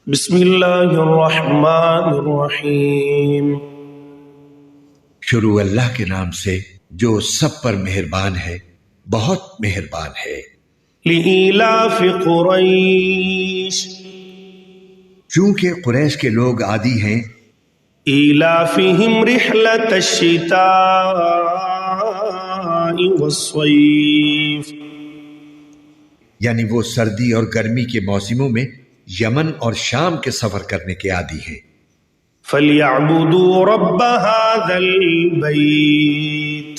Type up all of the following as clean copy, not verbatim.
بسم اللہ الرحمن الرحیم۔ شروع اللہ کے نام سے جو سب پر مہربان ہے، بہت مہربان ہے۔ لإیلاف قریش، چونکہ قریش کے لوگ عادی ہیں ایلافہم رحلۃ الشتاء والصیف، یعنی وہ سردی اور گرمی کے موسموں میں یمن اور شام کے سفر کرنے کے عادی ہیں۔ فَلْيَعْبُدُوا رَبَّ هَذَا الْبَيْتِ،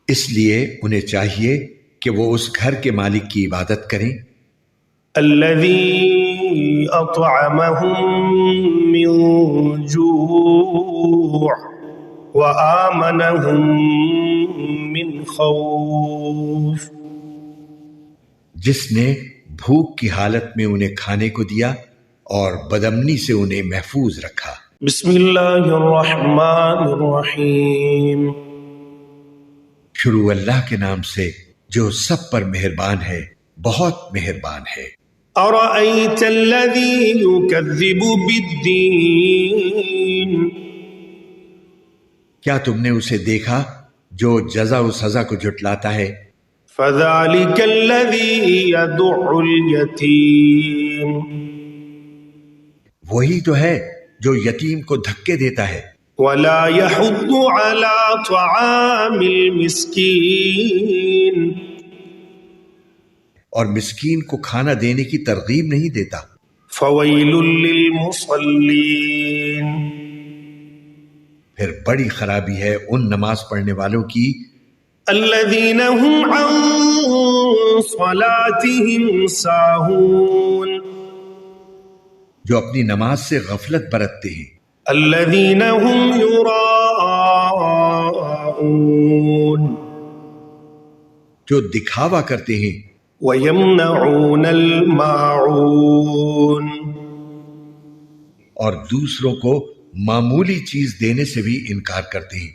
اس لیے انہیں چاہیے کہ وہ اس گھر کے مالک کی عبادت کریں الَّذِي أَطْعَمَهُم مِّن جُوعٍ وَآمَنَهُم مِّن خَوْفٍ، جس نے بھوک کی حالت میں انہیں کھانے کو دیا اور بدامنی سے انہیں محفوظ رکھا۔ بسم اللہ الرحمن الرحیم۔ شروع اللہ کے نام سے جو سب پر مہربان ہے، بہت مہربان ہے۔ أَرَأَيْتَ الَّذِي يُكَذِّبُ بِالدِّينِ، کیا تم نے اسے دیکھا جو جزا و سزا کو جھٹلاتا ہے؟ فَذَلِكَ الَّذِي يَدُعُّ الْيَتِيمَ، وہی تو ہے جو یتیم کو دھکے دیتا ہے وَلَا يَحُضُّ عَلَى طَعَامِ الْمِسْكِينِ، اور مسکین کو کھانا دینے کی ترغیب نہیں دیتا۔ فَوَيْلٌ لِّلْمُصَلِّينَ، پھر بڑی خرابی ہے ان نماز پڑھنے والوں کی الَّذِينَ هُمْ عَن صَلَاتِهِمْ سَاهُونَ، جو اپنی نماز سے غفلت برتتے ہیں۔ الَّذِينَ هُمْ يُرَاءُونَ، جو دکھاوا کرتے ہیں وَيَمْنَعُونَ الْمَاعُونَ، اور دوسروں کو معمولی چیز دینے سے بھی انکار کرتے ہیں۔